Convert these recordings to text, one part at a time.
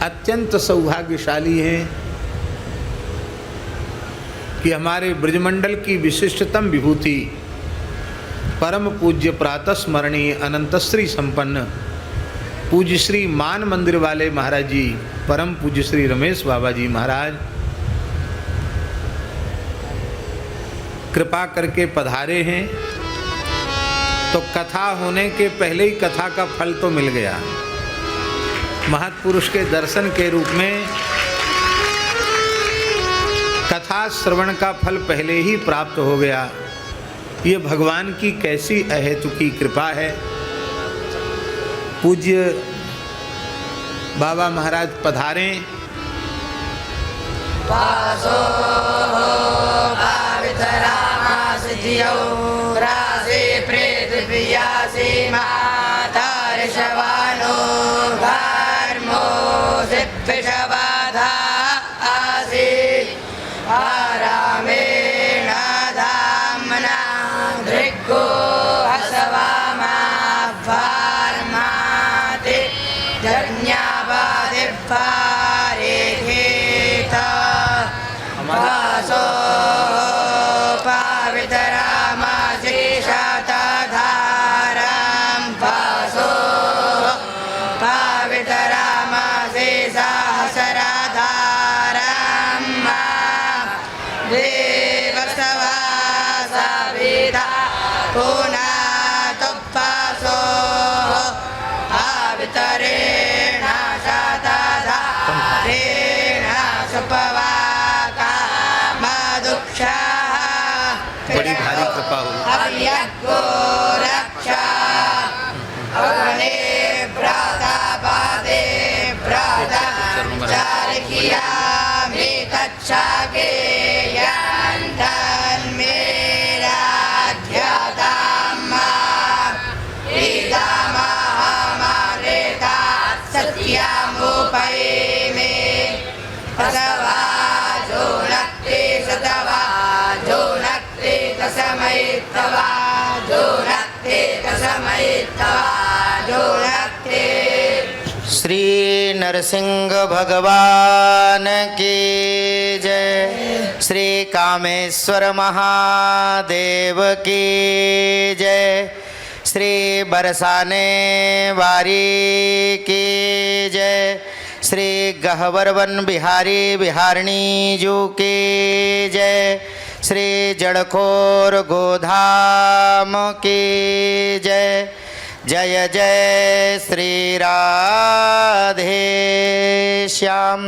अत्यंत सौभाग्यशाली हैं कि हमारे ब्रजमंडल की विशिष्टतम विभूति परम पूज्य प्रातः स्मरणीय अनंत श्री संपन्न पूज्य श्री मान मंदिर वाले महाराज जी, परम पूज्य श्री रमेश बाबा जी महाराज कृपा करके पधारे हैं। तो कथा होने के पहले ही कथा का फल तो मिल गया। महत्पुरुष के दर्शन के रूप में कथा श्रवण का फल पहले ही प्राप्त हो गया। ये भगवान की कैसी अहेतुकी कृपा है। पूज्य बाबा महाराज पधारें। बड़ी भारी कृपा हुई। श्री नरसिंह भगवान की जय। श्री कामेश्वर महादेव की जय। श्री बरसाने वारी की जय। श्री गहवरवन बिहारी बिहारणी जू की जय। श्री जड़खोर गोधाम की जय। जय जय श्री राधे श्याम।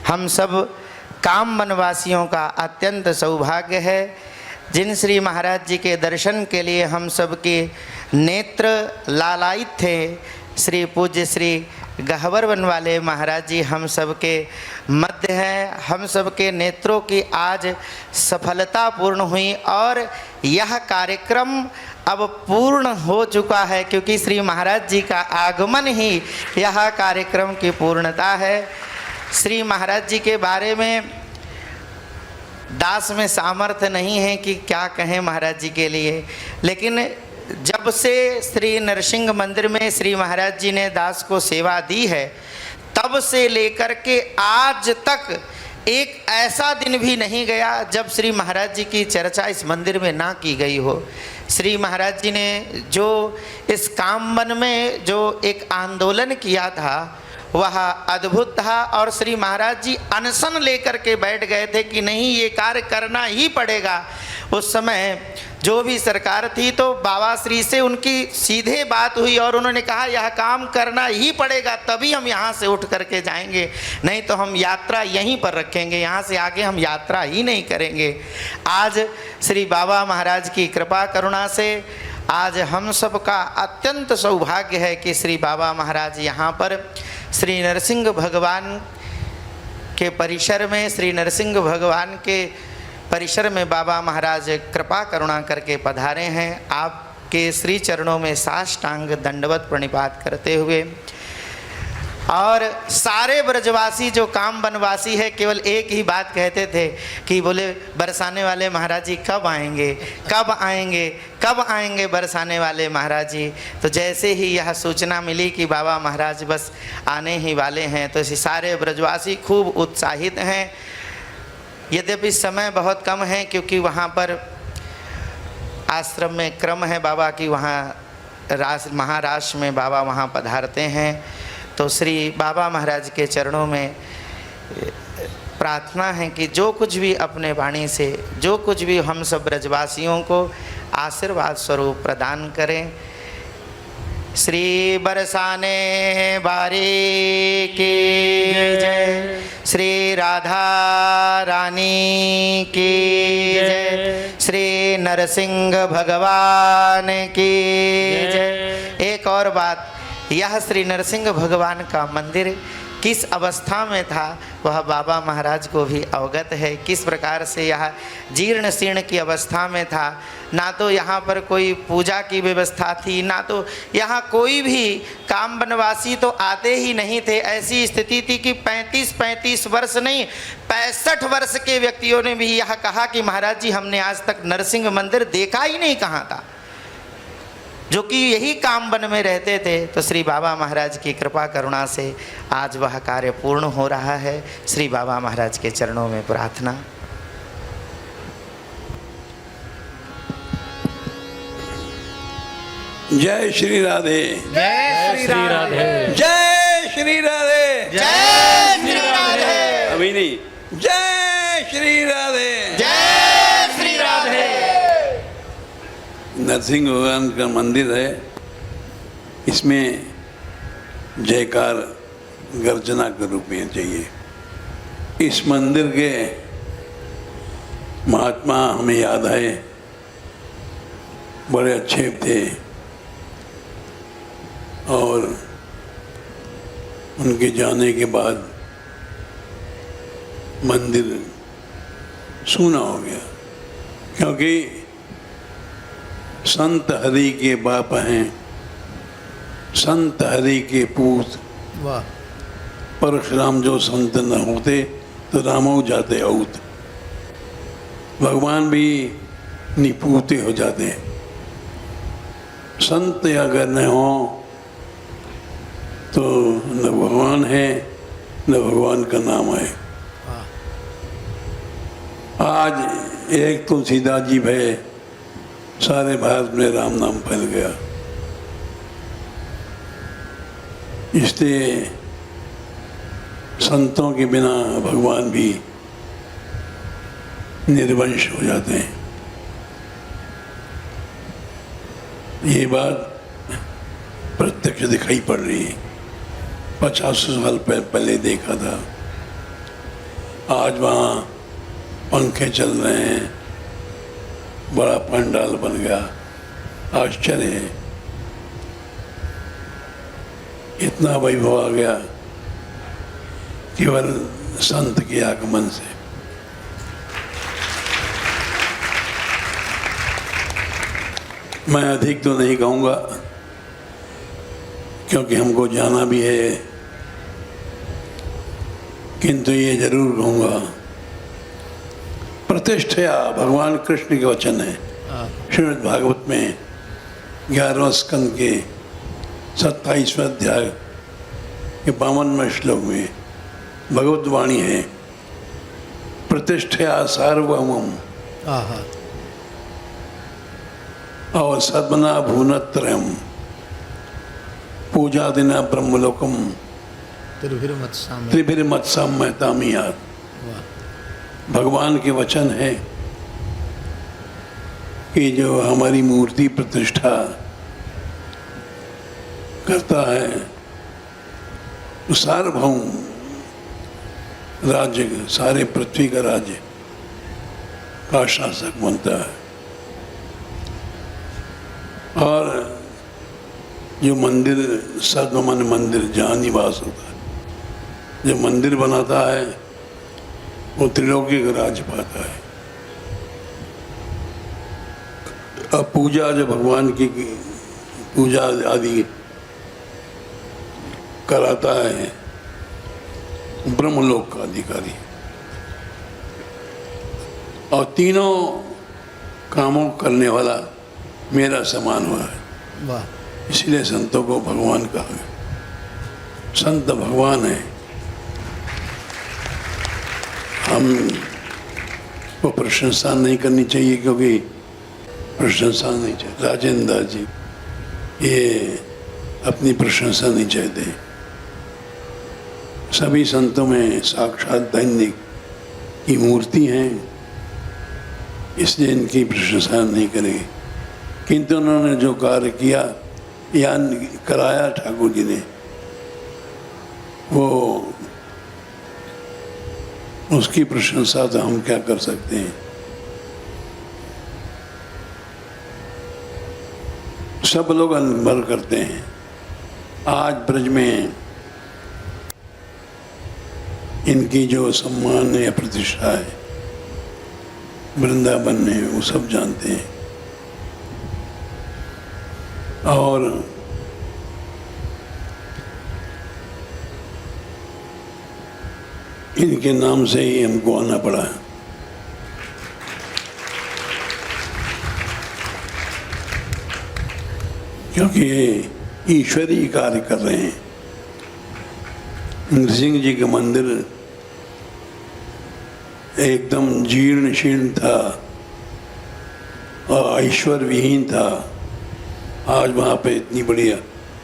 हम सब काम वनवासियों का अत्यंत सौभाग्य है जिन श्री महाराज जी के दर्शन के लिए हम सब के नेत्र लालायित थे। श्री पूज्य श्री गहवरवन वाले महाराज जी हम सब के मध्य हैं। हम सब के नेत्रों की आज सफलता पूर्ण हुई और यह कार्यक्रम अब पूर्ण हो चुका है, क्योंकि श्री महाराज जी का आगमन ही यह कार्यक्रम की पूर्णता है। श्री महाराज जी के बारे में दास में सामर्थ्य नहीं है कि क्या कहें महाराज जी के लिए, लेकिन जब से श्री नरसिंह मंदिर में श्री महाराज जी ने दास को सेवा दी है, तब से लेकर के आज तक एक ऐसा दिन भी नहीं गया जब श्री महाराज जी की चर्चा इस मंदिर में ना की गई हो। श्री महाराज जी ने जो इस कामवन में जो एक आंदोलन किया था वह अद्भुत था, और श्री महाराज जी अनशन लेकर के बैठ गए थे कि नहीं, ये कार्य करना ही पड़ेगा। उस समय जो भी सरकार थी तो बाबा श्री से उनकी सीधे बात हुई और उन्होंने कहा यह काम करना ही पड़ेगा, तभी हम यहाँ से उठ करके जाएंगे, नहीं तो हम यात्रा यहीं पर रखेंगे, यहाँ से आगे हम यात्रा ही नहीं करेंगे। आज श्री बाबा महाराज की कृपा करुणा से आज हम सब का अत्यंत सौभाग्य है कि श्री बाबा महाराज यहाँ पर श्री नरसिंह भगवान के परिसर में, श्री नरसिंह भगवान के परिसर में बाबा महाराज कृपा करुणा करके पधारे हैं। आपके श्री चरणों में साष्टांग दंडवत प्रणिपात करते हुए और सारे ब्रजवासी जो काम बनवासी है केवल एक ही बात कहते थे कि बोले बरसाने वाले महाराज जी कब आएंगे, कब आएंगे, कब आएंगे बरसाने वाले महाराज जी। तो जैसे ही यह सूचना मिली कि बाबा महाराज बस आने ही वाले हैं तो सारे ब्रजवासी खूब उत्साहित हैं। यद्यपि समय बहुत कम है क्योंकि वहाँ पर आश्रम में क्रम है बाबा की, वहाँ महाराष्ट्र में बाबा वहाँ पधारते हैं। तो श्री बाबा महाराज के चरणों में प्रार्थना है कि जो कुछ भी अपने वाणी से जो कुछ भी हम सब ब्रजवासियों को आशीर्वाद स्वरूप प्रदान करें। श्री बरसाने बारी की जय, श्री राधा रानी की जय, श्री नरसिंह भगवान की जय। एक और बात, यह श्री नरसिंह भगवान का मंदिर किस अवस्था में था वह बाबा महाराज को भी अवगत है। किस प्रकार से यह जीर्ण शीर्ण की अवस्था में था, ना तो यहाँ पर कोई पूजा की व्यवस्था थी, ना तो यहाँ कोई भी काम बनवासी तो आते ही नहीं थे। ऐसी स्थिति थी कि 35 वर्ष नहीं 65 वर्ष के व्यक्तियों ने भी यह कहा कि महाराज जी हमने आज तक नरसिंह मंदिर देखा ही नहीं कहाँ था, जो कि यही काम बन में रहते थे। तो श्री बाबा महाराज की कृपा करुणा से आज वह कार्य पूर्ण हो रहा है। श्री बाबा महाराज के चरणों में प्रार्थना। जय श्री राधे, जय श्री राधे, जय श्री राधे, जय श्री राधे, अभी नहीं, जय श्री राधे, जय श्री राधे। नरसिंह भगवान का मंदिर है, इसमें जयकार गर्जना के रूप में चाहिए। इस मंदिर के महात्मा हमें याद आए, बड़े अच्छे थे और उनके जाने के बाद मंदिर सूना हो गया, क्योंकि संत हरि के बाप हैं, संत हरि के पूत। वाह। परशुराम जो संत न होते तो रामो जाते औत, भगवान भी निपूते हो जाते। संत अगर न हो तो न भगवान है न भगवान का नाम है। आज एक तुलसीदास जी भय सारे भारत में राम नाम फैल गया। इसलिए संतों के बिना भगवान भी निर्वंश हो जाते हैं। ये बात प्रत्यक्ष दिखाई पड़ रही है। 50 साल पहले देखा था, आज वहाँ पंखे चल रहे हैं, बड़ा पंडाल बन गया। आश्चर्य है, इतना वैभव आ गया केवल संत के आगमन से। मैं अधिक तो नहीं कहूँगा क्योंकि हमको जाना भी है, किंतु ये जरूर कहूँगा, प्रतिष्ठया भगवान कृष्ण के वचन है श्रीमद् भागवत में 11वें स्कंद के 27वें अध्याय के 52वें श्लोक में भगवत वाणी है, प्रतिष्ठया सार्वभौमम् और सद्मना भुवनत्रयम् पूजादिना ब्रह्मलोकम त्रिभिर्मत्साम्यतामियात्। भगवान के वचन है कि जो हमारी मूर्ति प्रतिष्ठा करता है तो सार्वभौम राज्य, सारे पृथ्वी का राज्य का शासक बनता है। और जो मंदिर सद्मन मंदिर जहाँ निवास होता है, जो मंदिर बनाता है वो त्रिलोकी का राज्य पाता है। अब पूजा जो भगवान की पूजा आदि कराता है ब्रह्मलोक का अधिकारी, और तीनों कामों करने वाला मेरा समान हुआ है। वाह, इसलिए संतों को भगवान कहा गया। संत भगवान है। हम को प्रशंसा नहीं करनी चाहिए, क्योंकि प्रशंसा नहीं चाहिए। राजेंद्र दास जी ये अपनी प्रशंसा नहीं चाहते। सभी संतों में साक्षात दैनिक की मूर्ति हैं, इसलिए इनकी प्रशंसा नहीं करेंगे। किंतु उन्होंने जो कार्य किया या कराया ठाकुर जी ने, वो उसकी प्रशंसा तो हम क्या कर सकते हैं। सब लोग अनुभव करते हैं। आज ब्रज में इनकी जो सम्मान या प्रतिष्ठा है वृंदावन में, वो सब जानते हैं। और इनके नाम से ही हमको आना पड़ा है। क्योंकि ये ईश्वरीय कार्य कर रहे हैं। नृसिंह जी का मंदिर एकदम जीर्ण शीर्ण था और ऐश्वर्य विहीन था। आज वहाँ पे इतनी बढ़िया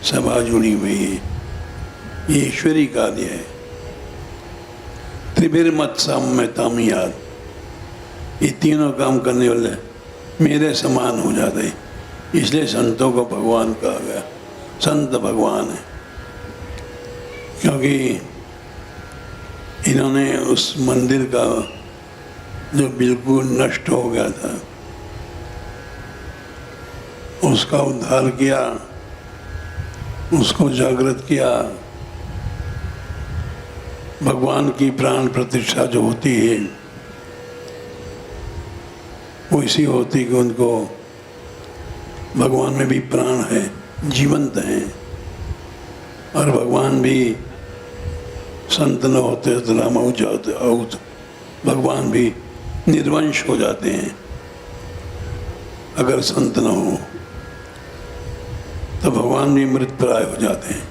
सभा जुड़ी हुई है। ये ईश्वरीय कार्य है। त्रिभिर्मत साम्य तामियाद, ये तीनों काम करने वाले मेरे समान हो जाते हैं। इसलिए संतों को भगवान कहा गया। संत भगवान है, क्योंकि इन्होंने उस मंदिर का जो बिल्कुल नष्ट हो गया था उसका उद्धार किया, उसको जागृत किया। भगवान की प्राण प्रतिष्ठा जो होती है वो इसी होती कि उनको भगवान में भी प्राण है, जीवंत हैं। और भगवान भी संत न होते तो राम हो जाते, और भगवान भी निर्वंश हो जाते हैं अगर संत न हो, तो भगवान भी मृतप्राय हो जाते हैं।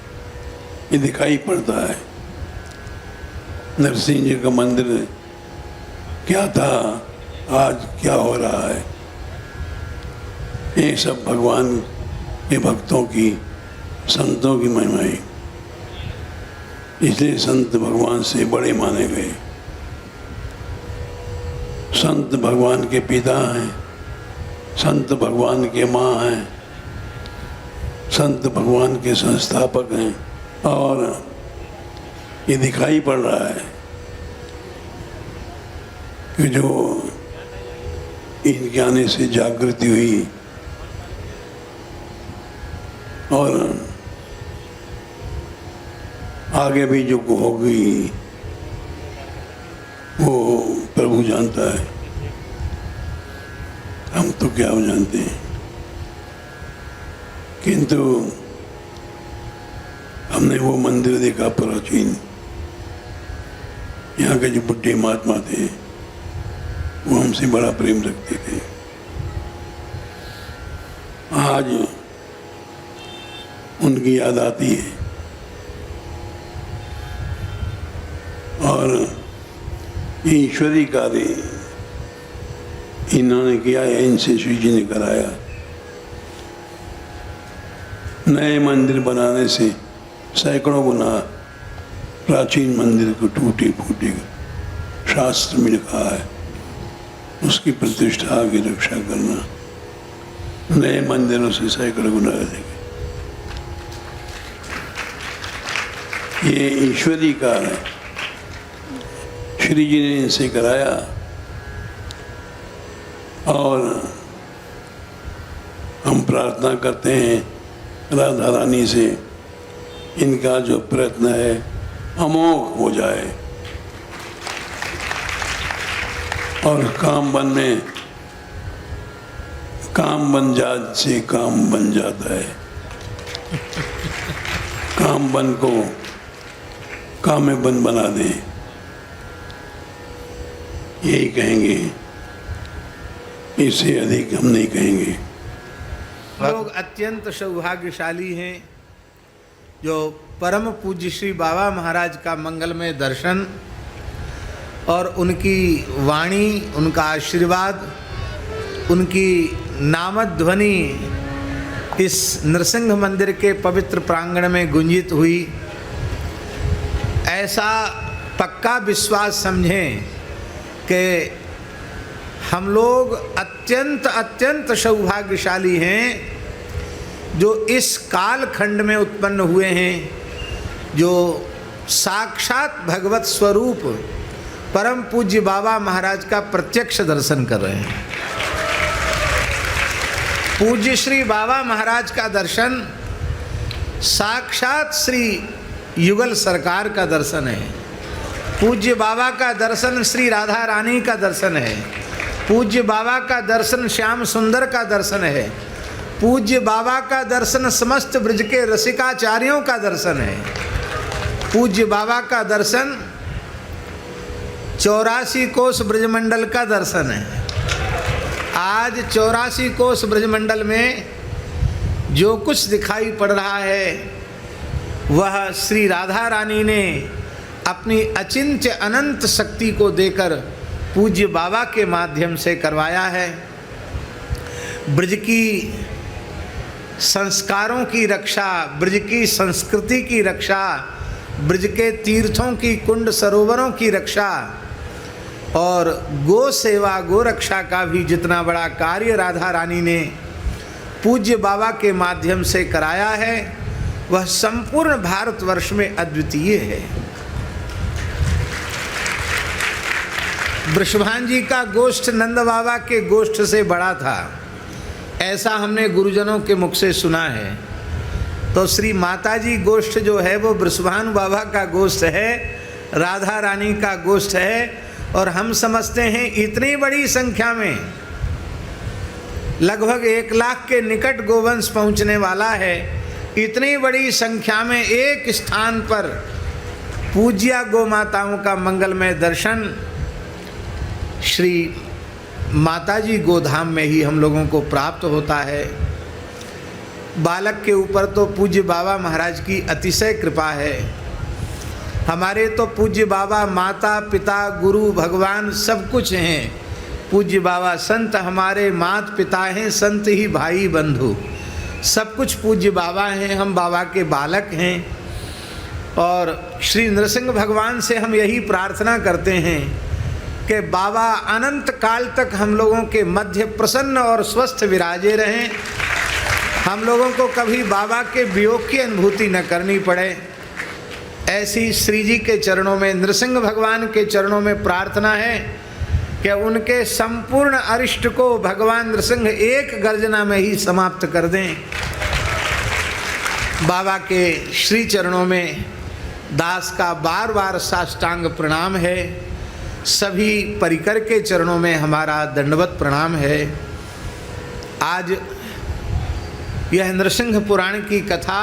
ये दिखाई पड़ता है। नरसिंह जी का मंदिर क्या था, आज क्या हो रहा है, ये सब भगवान के भक्तों की, संतों की महिमा है। इसलिए संत भगवान से बड़े माने गए। संत भगवान के पिता हैं, संत भगवान के माँ हैं, संत भगवान के संस्थापक हैं। और ये दिखाई पड़ रहा है कि जो इनके आने से जागृति हुई और आगे भी जो होगी वो प्रभु जानता है, हम तो क्या हो जानते हैं। किंतु हमने वो मंदिर देखा प्राचीन, यहाँ के जो बुढ़े महात्मा थे वो हमसे बड़ा प्रेम रखते थे। आज उनकी याद आती है और ये ईश्वरीय कार्य इन्होंने किया है, इनसे श्री जी ने कराया। नए मंदिर बनाने से सैकड़ों गुना प्राचीन मंदिर को टूटे फूटे शास्त्र में लिखा है। उसकी प्रतिष्ठा की रक्षा करना नए मंदिरों से सैकड़ों गुना अधिक। ये ईश्वरीय कार्य है, श्री जी ने इनसे कराया। और हम प्रार्थना करते हैं राधा रानी से, इनका जो प्रयत्न है अमोघ हो जाए और काम बन जात से काम बन जाता है। काम काम बन को कामे बन बना दें, यही कहेंगे, इससे अधिक हम नहीं कहेंगे। लोग अत्यंत सौभाग्यशाली हैं जो परम पूज्य श्री बाबा महाराज का मंगलमय दर्शन और उनकी वाणी, उनका आशीर्वाद, उनकी नामध्वनि इस नृसिंह मंदिर के पवित्र प्रांगण में गुंजित हुई, ऐसा पक्का विश्वास समझें कि हम लोग अत्यंत अत्यंत सौभाग्यशाली हैं जो इस कालखंड में उत्पन्न हुए हैं, जो साक्षात भगवत स्वरूप परम पूज्य बाबा महाराज का प्रत्यक्ष दर्शन कर रहे हैं। पूज्य श्री बाबा महाराज का दर्शन साक्षात श्री युगल सरकार का दर्शन है। पूज्य बाबा का दर्शन श्री राधा रानी का दर्शन है। पूज्य बाबा का दर्शन श्याम सुंदर का दर्शन है। पूज्य बाबा का दर्शन समस्त ब्रज के रसिकाचार्यों का दर्शन है। पूज्य बाबा का दर्शन 84 कोस ब्रजमंडल का दर्शन है। आज 84 कोस ब्रजमंडल में जो कुछ दिखाई पड़ रहा है वह श्री राधा रानी ने अपनी अचिंत्य अनंत शक्ति को देकर पूज्य बाबा के माध्यम से करवाया है। ब्रज की संस्कारों की रक्षा, ब्रज की संस्कृति की रक्षा, ब्रज के तीर्थों की कुंड सरोवरों की रक्षा और गो सेवा गो रक्षा का भी जितना बड़ा कार्य राधा रानी ने पूज्य बाबा के माध्यम से कराया है वह संपूर्ण भारतवर्ष में अद्वितीय है। वृषभान जी का गोष्ठ नंद बाबा के गोष्ठ से बड़ा था, ऐसा हमने गुरुजनों के मुख से सुना है। तो श्री माताजी गोष्ठ जो है वो वृषभान बाबा का गोष्ठ है, राधा रानी का गोष्ठ है। और हम समझते हैं इतनी बड़ी संख्या में, लगभग 1 लाख के निकट गोवंश पहुंचने वाला है, इतनी बड़ी संख्या में एक स्थान पर पूज्या गो माताओं का मंगलमय दर्शन श्री माताजी गोधाम में ही हम लोगों को प्राप्त होता है। बालक के ऊपर तो पूज्य बाबा महाराज की अतिशय कृपा है। हमारे तो पूज्य बाबा माता पिता गुरु भगवान सब कुछ हैं। पूज्य बाबा संत हमारे मात पिता हैं, संत ही भाई बंधु, सब कुछ पूज्य बाबा हैं। हम बाबा के बालक हैं और श्री नृसिंह भगवान से हम यही प्रार्थना करते हैं कि बाबा अनंत काल तक हम लोगों के मध्य प्रसन्न और स्वस्थ विराजे रहें। हम लोगों को कभी बाबा के वियोग की अनुभूति न करनी पड़े, ऐसी श्री जी के चरणों में, नृसिंह भगवान के चरणों में प्रार्थना है कि उनके संपूर्ण अरिष्ट को भगवान नृसिंह एक गर्जना में ही समाप्त कर दें। बाबा के श्री चरणों में दास का बार बार साष्टांग प्रणाम है। सभी परिकर के चरणों में हमारा दंडवत प्रणाम है। आज यह नृसिंह पुराण की कथा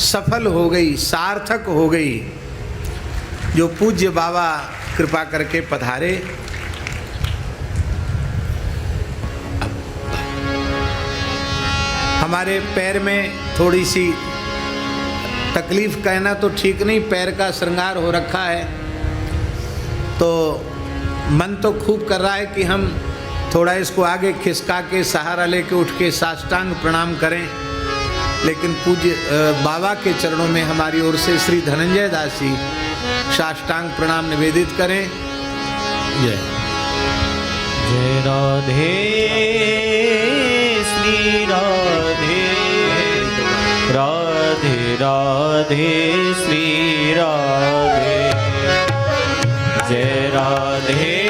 सफल हो गई, सार्थक हो गई, जो पूज्य बाबा कृपा करके पधारे। हमारे पैर में थोड़ी सी तकलीफ, कहना तो ठीक नहीं, पैर का श्रृंगार हो रखा है, तो मन तो खूब कर रहा है कि हम थोड़ा इसको आगे खिसका के सहारा लेके उठ के साष्टांग प्रणाम करें, लेकिन पूज्य बाबा के चरणों में हमारी ओर से श्री धनंजय दास जी साष्टांग प्रणाम निवेदित करें। जय जय राधे श्री राधे, राधे राधे श्री राधे, जय राधे